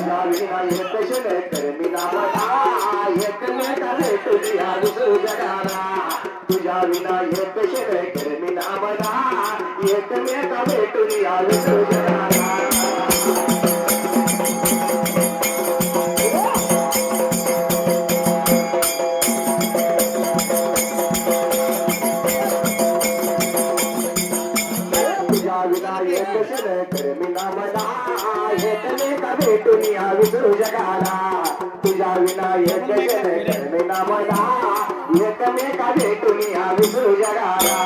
तुझ्या विना एक शरकर मी नामदा एकमेका भेटून आलो तुझ्या विना एक शरकर मी नामदा एकमेका भेटून आलो जगाला तुझ्या विना एक शरकर मी नामदा एकमेका भेटून आलो जगाला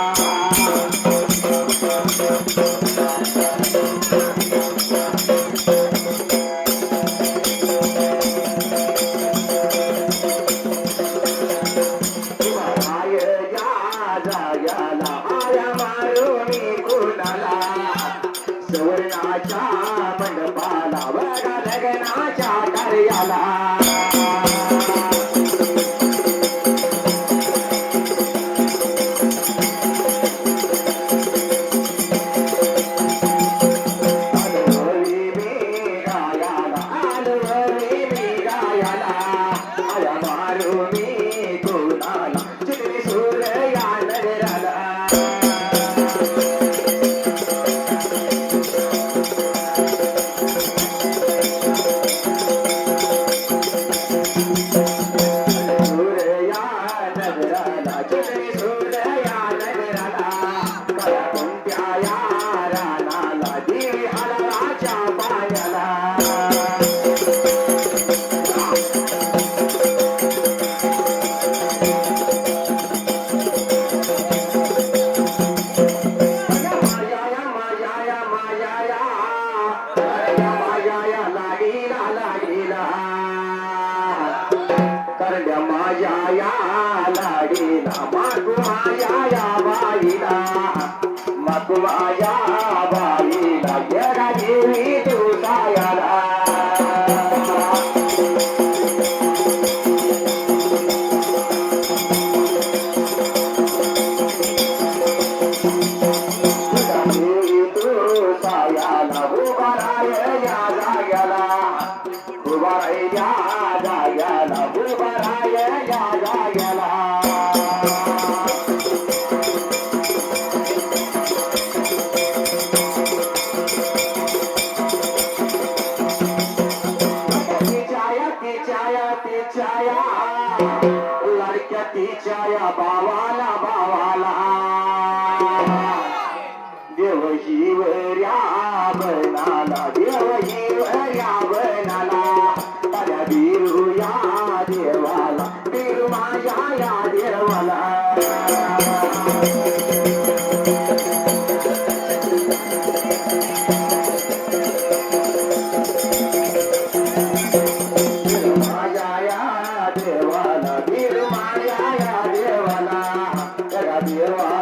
देवाला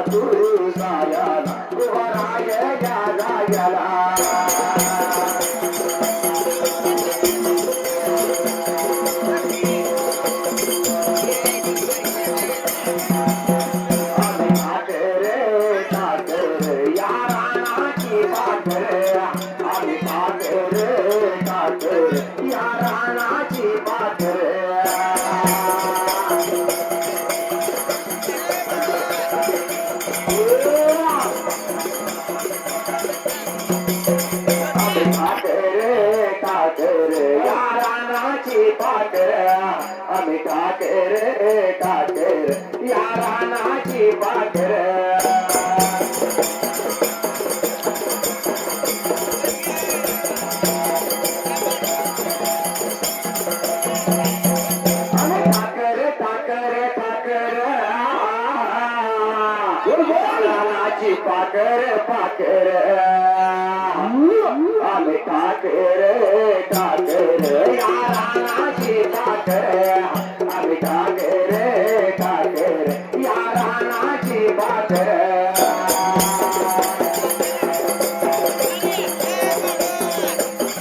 तू सायाला उभा राय या जायाला आम्ही ठाकर या रानाची पाकर पाकर पाकर आम्ही ठाकर या रानाची पाकर आम्ही ठाकर या रानाची पाकर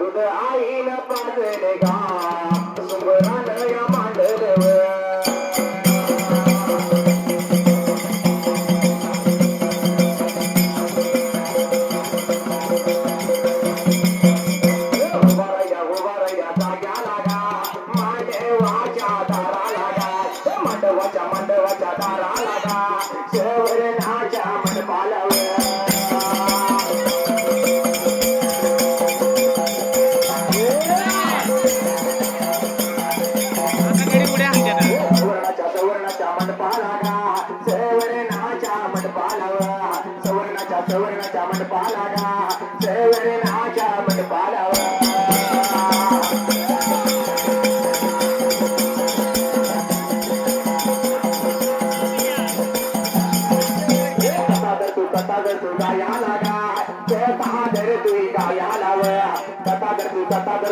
दूध आईन पाजले गा सुंबरान या लागा सवरणाच्या मंडपाला तू गाया लागा कथा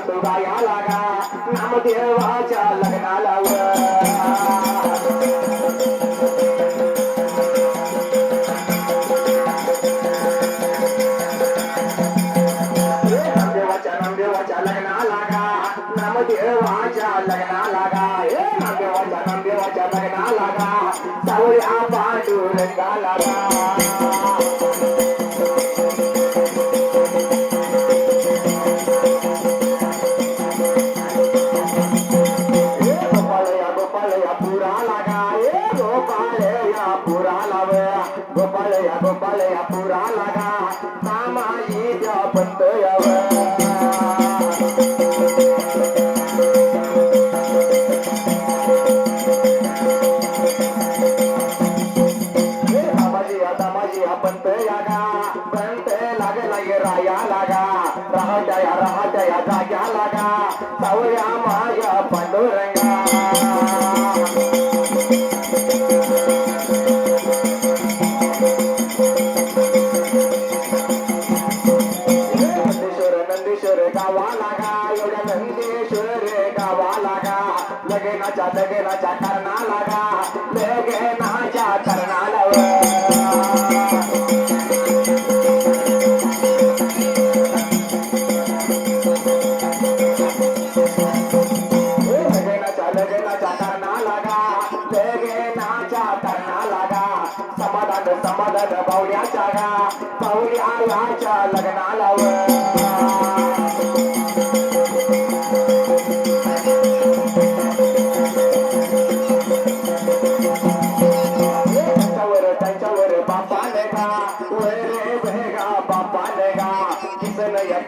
तू गाया लागा नामदेवाच्या लग्नाला नामदेवाच्या लग्ना लागा नामदेवाच्या लग्ना लागा नामदेवाच्या लग्ना लागा सावळ्या पांडुरंगा लागा गोपाल या पुरा लागा कामाई द्या पंत माझी पंत यागा पंत लागे लागे राया लागा राहत्या या जाग्या लागा सावळ्या माझ्या पांडुरंगा गावा लागा एवढ्या नंदेश्वर गावा लागा लगेनाच्या करणा लागा लगेनाच्या करणाला लगेनाच्या करणा लागा लगेनाच्या करणा लागा समाधान बावड्याच्या गा बावड्याच्या लग्नाला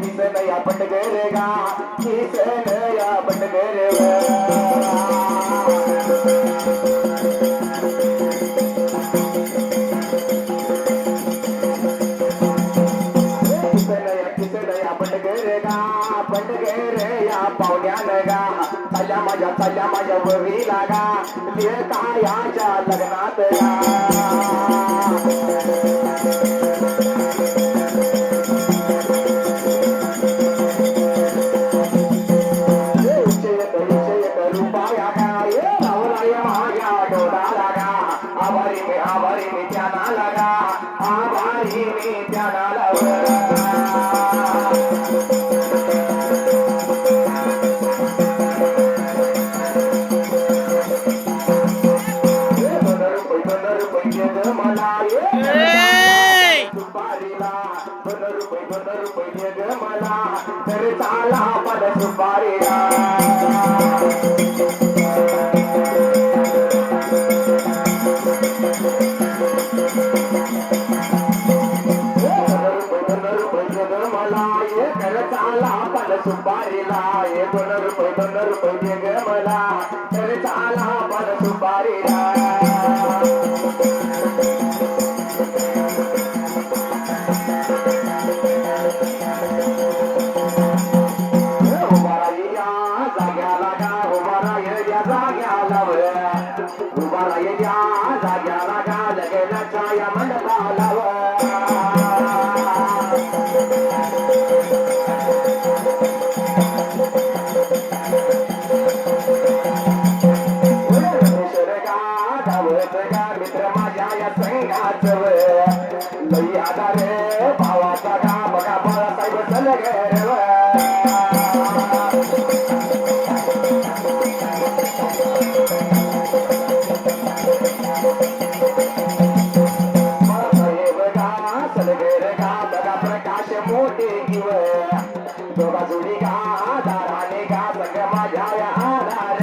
किसन या बंडगरेगा किसन या बंडगरे किसन या बंडगरेगा बंडगरे या पाहुण्यानगा चालल्या माझ्या वरी लागा लेकायाच्या लग्नात आभारी मी त्याना लागा आभारी मी त्याना रुपये मला सुपारीला रुपये ग मला तर चाला पद सुपारीला सुपारीला 2 रुपये ग मला तर चाला पण सुपारीला जाग्याला गा उभारा या जाग्याला उभारा या जाग्याला गा लगेनाच्या या मंडपाला मित्र माझ्या या संघाच लई आधार भावाचा गा बघा बाळासाहेब चल गे गा बघा प्रकाश मोठे किव दोघा जोडी गा दाराने गा सगळ्या माझ्या या आधार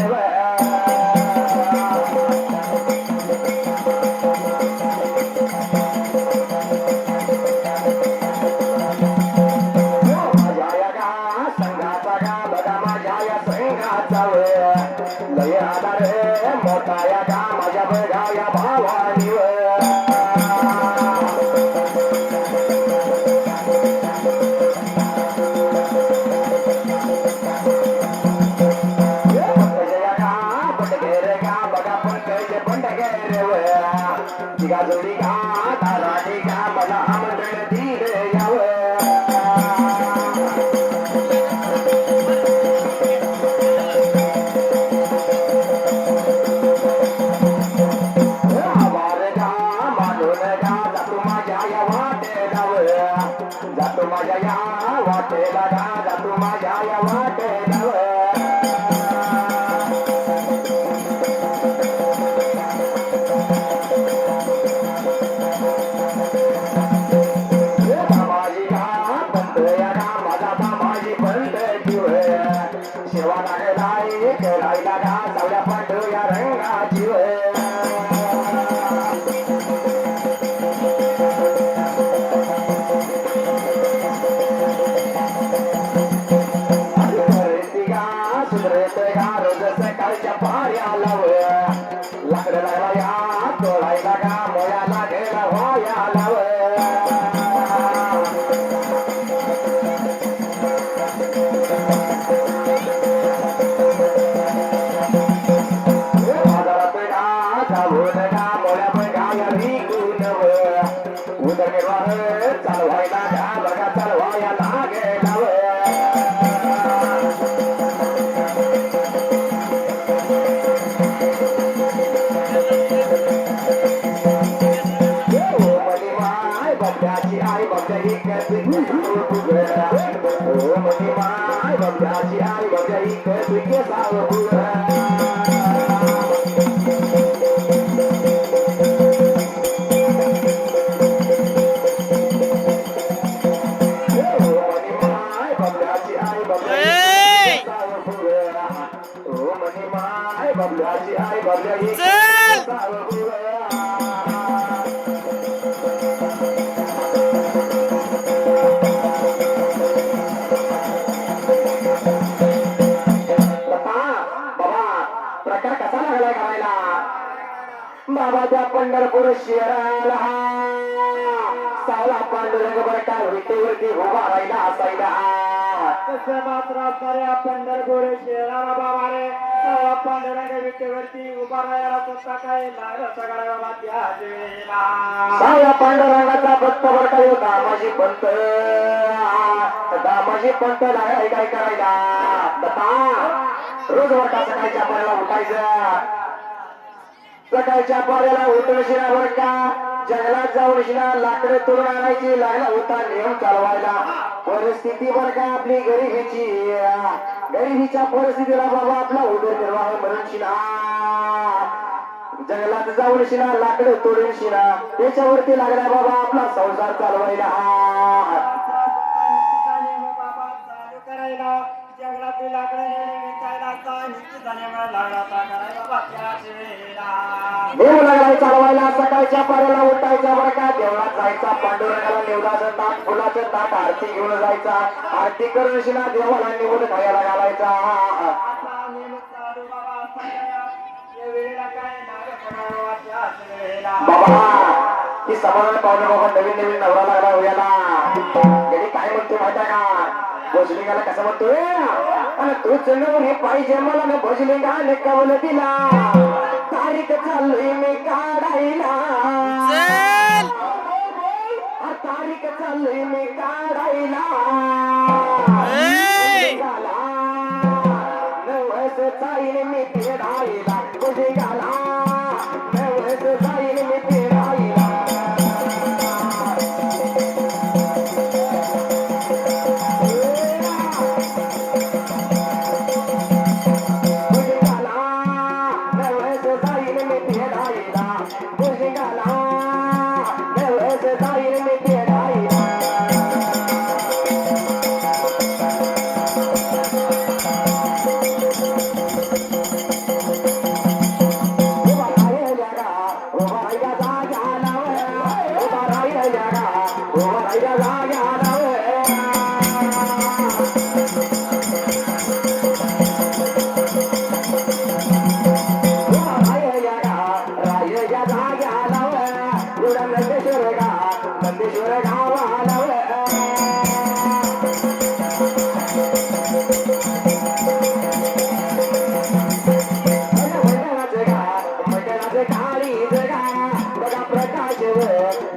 लय आधार मोठा या गा माझ्या बघा या भावानी बघा पण कैसे पण रे तिघा जोडी गा दाराने गा मला आमंत्रण दिले जातो माझ्या या वाटेला गा जातो माझ्या या वाटेला बाबाजी गा पंत या गा माझा बाबाजी पंत जीव शेवा लागला एक राहिला गा सावल्या पांढर या रंगाची सकाळच्या पाऱ्याला लाकडं लागला या तोडायला गा मोया लागेला व्हायाला बाजारात गा जाऊन गा मोया बघाया विकून उदरनिर्वाह चालवायला गा बघा चालवाया लागेला बबड्याची आई बबड्या ही कशी ओ मनी माय बबड्याची आई बबड्या ही कशी बबड्याची आई बबड्या ही प्रकार कसा लागलाय करायला बाबाच्या पंढरपूर शहराला सावला पांडुरंग बरका विटेवरती उभा राहिला असायला तसं मात्र असणाऱ्या पंढरपूर शहराला बाबाने सावला पांडुरंग विटेवरती उभा राहायला स्वतः काय लागलं सगळ्या बाबा त्याच वेळेला सावला पांडुरंगाचा भक्त बरका यो दामाजी पंत लागलाय काय करायला रोज वाटा सकाळच्या पाऱ्याला उठायचं सकाळच्या पाऱ्याला उठून शिरा बर का जंगलात जाऊन शिरा लाकडं तोडून आणायची लागला होता नियम चालवायला परिस्थिती बर का आपली गरिबीच्या परिस्थितीला बाबा आपला उदरनिर्वाह म्हणून शिना जंगलात जाऊन शिना लाकडं तोडून शिना त्याच्यावरती लागला बाबा आपला संसार चालवायला बाबा चालू करायला जंगलातील लाकडं देव लागलाय चालवायला सकाळच्या पाऱ्याला उठायचा बरं का देवळात जायचा पांडुरंगाला निवदाचं ताट फुलाचं ताट आरती घेऊन जायचा आरती करून शिना देवाला निवड खायला घालायचा बाबा ही समाधान पाहुणे बाबा नवीन नवीन नवरा लागला होयाला गेली काय म्हणतो माहिती का भोजलिंगाला कसं म्हणतोय आणि तूच नवरी पाहिजे मला न भोजलिंगाने कवल दिला तारीख चाललोय मी काढायला तारीख चाललोय मी काढायला नवस जाईल मी फेडायला भोजलिंगाला नवस जाईल मी फेडायला आज काळी जगा बघा प्रकाश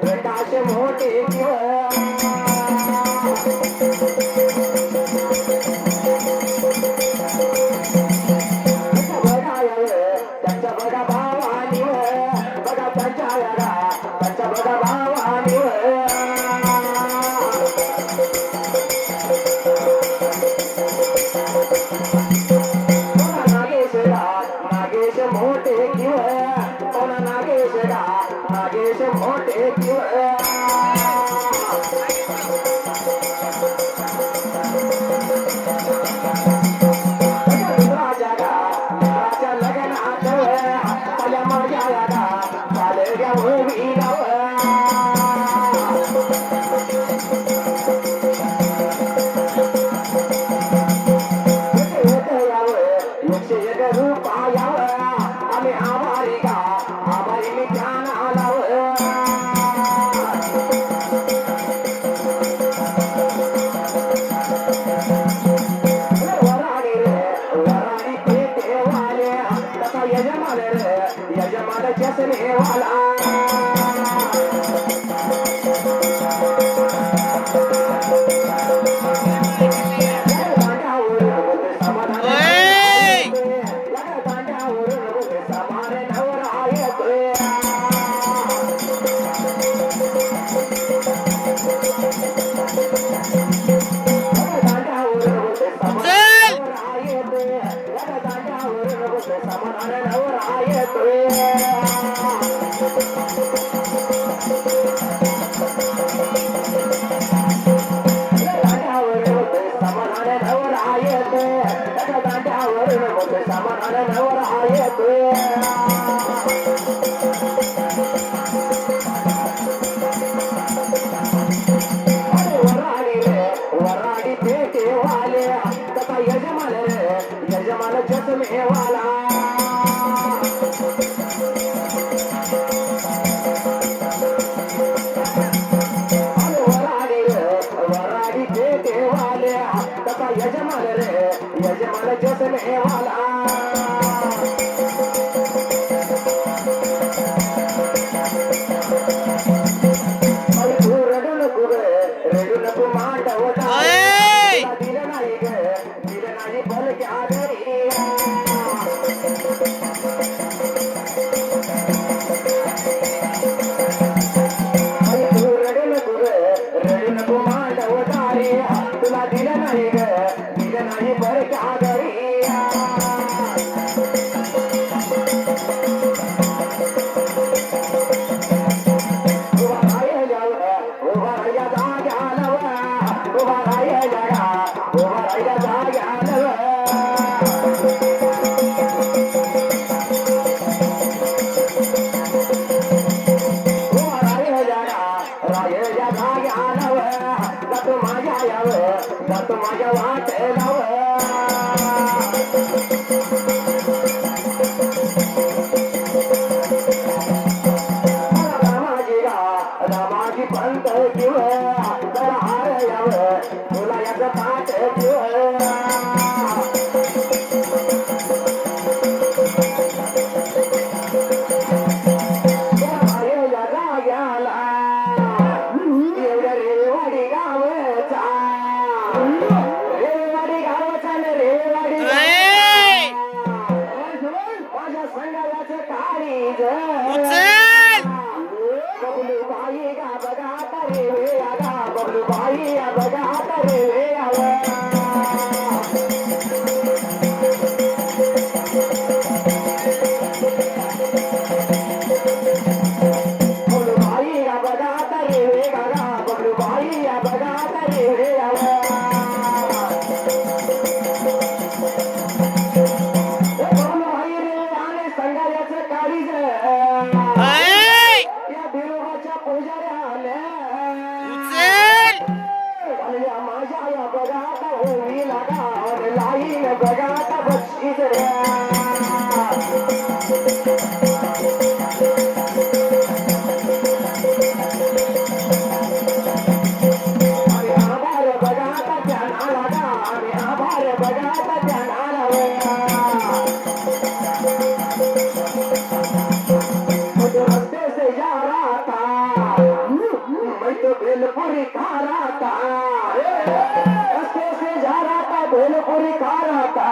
प्रकाश मोठे त्यांच्या बघा भावानी बघा त्यांच्या बघा भावानी नागेश मोठे किव कोण नागेश मोठे किव राजा लग्नात आल्या माझ्या चालल्या भोवीराव आम्ही आभारी का आभारी मी ध्यान आलाव वराडी पेटेवाले तसा यजमान चष्मेवाला वराडी पेटेवाले तसा यजमान चष्मेवाला वराडी पेटेवाले तसा यजमान चष्मेवाला रेडू नको मांडवता दिलं नाही बल क्या घरी रेडू नको मांडवता रे तुला दिलं नाही बल क्या घरी माझ्या वाट रामाजी पंत किव हार याव तुला याचं पाठ यो भेलपुरी खा रहा था रस्ते से जा रहा था भेलपुरी खा रहा था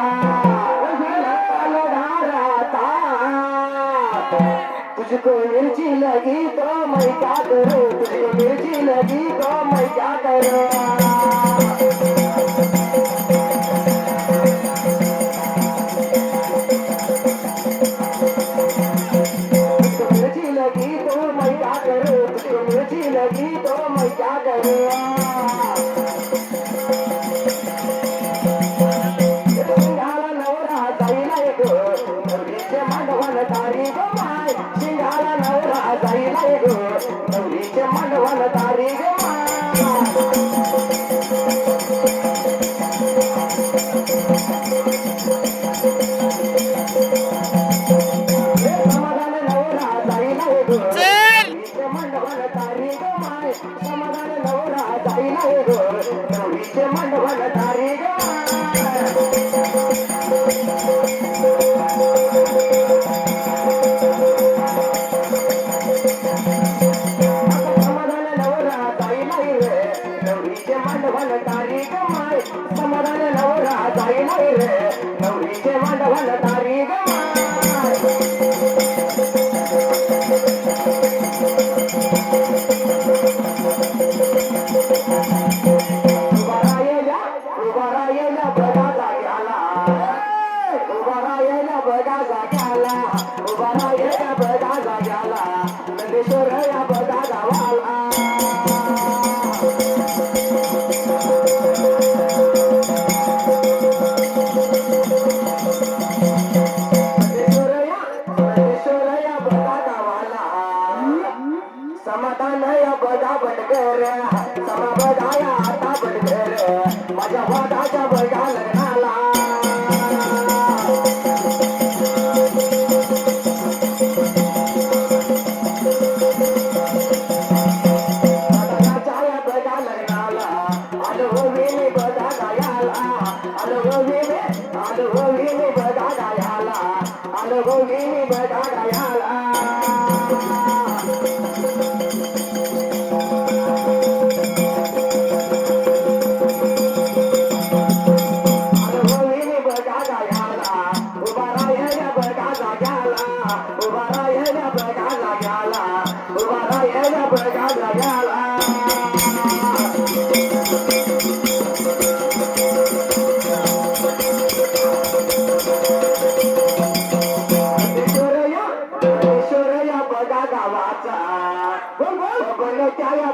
लगा रहा था तुझको मिर्ची लगी तो मैं क्या करूं तुझको मिर्ची लगी तो मैं क्या करूं मिर्ची लगी तो मैं क्या करूं तुझको मिर्ची लगी तो मैं क्या करूं शिंगाला नवरा जाईला गो नवरीचे मांडवण तारी गो माय शिंगाला नवरा जाईला गो नवरीचे मांडवण तारी गो समाधान नवरा जाईला गो नवरीचे मांडवण तारी गो माय समाधान नवरा जाईला गो नवरीचे मांडवण तारी गो समाधान नवरा जाईला रे नवरीचे मांडवण तारी ग माय समाधान नवरा जाईला रे नवरीचे मांडवण तारी ग माय उभा राहिला बघा जाग्याला उभा राहिला बघा जाग्याला उभा राहिला बघा जाग्याला नंदेश्वर या बघा गावाला नंदेश्वर या बघा गावाला समाधान या बघा बडगर समा बघाया आता बडगर माझ्या वादाच्या बघा लग्नाला चाया बघा लग्नाला आलो मी बघा गायाला आलो मी बघा गायाला आलो मी बघा गायाला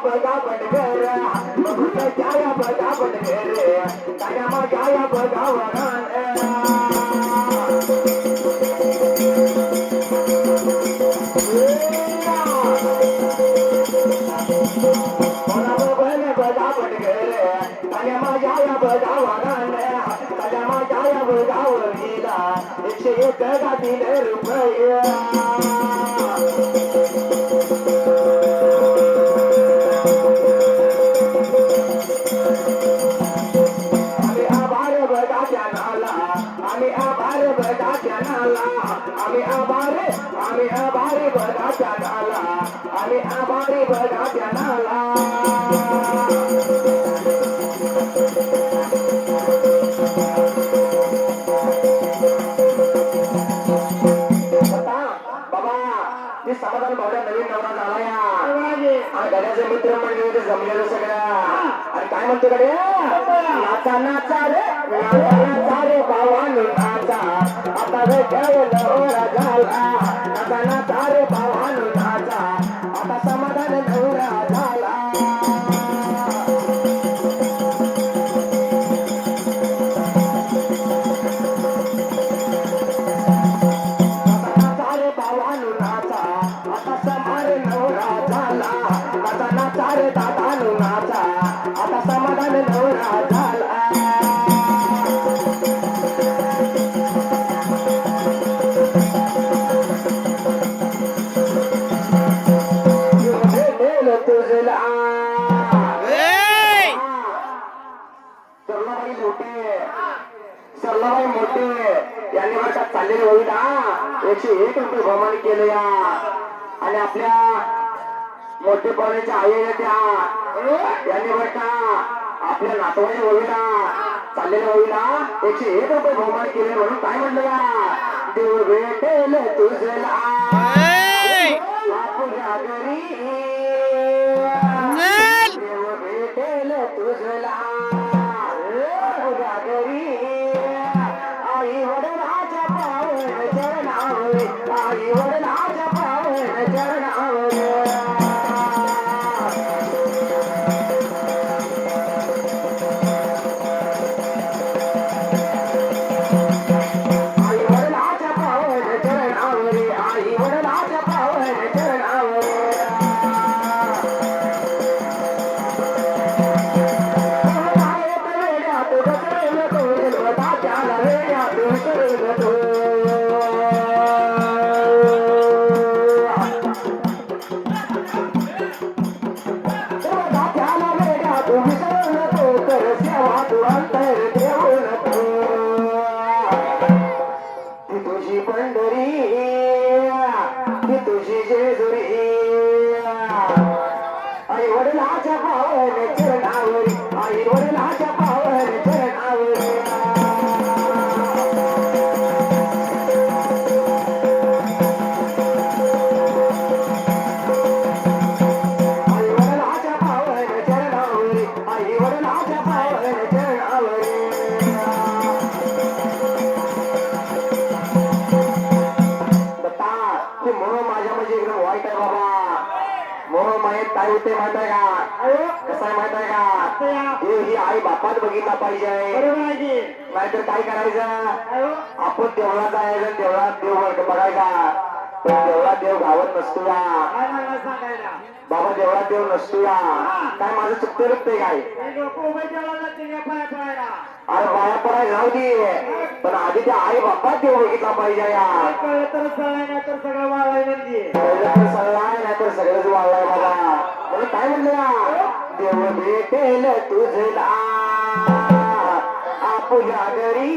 बघा बडगर त्या बघा बडगर त्या माया बघा वरण बघा बडगर त्या माझ्या बघा वरण त्या माझ्या बघा वरीला 101 गातील रुपये आम्ही आभार बघा त्यानाला आम्ही आभारी बघा त्यानाला आम्ही आभारी बघा त्यानाला बाबा मी समाधान भावड्या नवीन नवरा झाला या आणि गड्याचे मित्र मंडळी जमलेलं सगळ्या आणि काय म्हणतो गडे नाचा नाचा रे भावानु नाचा आता नवरा झाला नाचा नाचा रे भावानु नाचा आता समाधान नवरा झाला नाचा रे भावानु नाचा आता समार नवरा झाला नाचा नाचा रे दादानु नाचा आता समाधान नवरा झाला सरलाबाई मोठे यांनी वर्षात चाललेले होईल 101 रुपये बहुमान केले या आणि आपल्या मोठे पाहुण्याच्या आई त्या यांनी बरं का आपल्या नातवाच्या ओळीला चाललेल्या ओळीला 101 रुपये बहुमान केले म्हणून काय म्हणलं का देव भेटेल तुझला आपल्या घरी देव भेटेल तुझला आपल्या घरी आई वडिलाच्या पावन चरणावर आई वडिलाच्या पावन चरणावर तुझी पंढरी ती तुझी जेजुरी आई वडिलाच्या पावन चरणावरी आई वडिलाच्या पावन चरणावरी आई वडिलाच्या पावन चरणावरी आई वडिलाच्या पावन चरणावरी हे म्हणून माझ्या म्हणजे एकदम वाईट आहे बाबा म्हणून माहीत काय होते माहित आहे का कसं आहे माहित आहे का देव ही आई बापात बघितला पाहिजे नाहीतर काय करायचं आपण देवळात जायचं देवळात देव बघायचा पण देवळात देव गावत नसतो या बाबा देवळात देव नसतो या काय माझं चुकते रुकते काय अरे बाया पडाय जाऊ दे पण आधी त्या आई बापात देव बघितला पाहिजे या सगळं वाळाय म्हणजे सगळं नाही तर सगळंच वाढलाय बाबा म्हणून काय म्हणलं देव भेटेल तुझला आपल्या घरी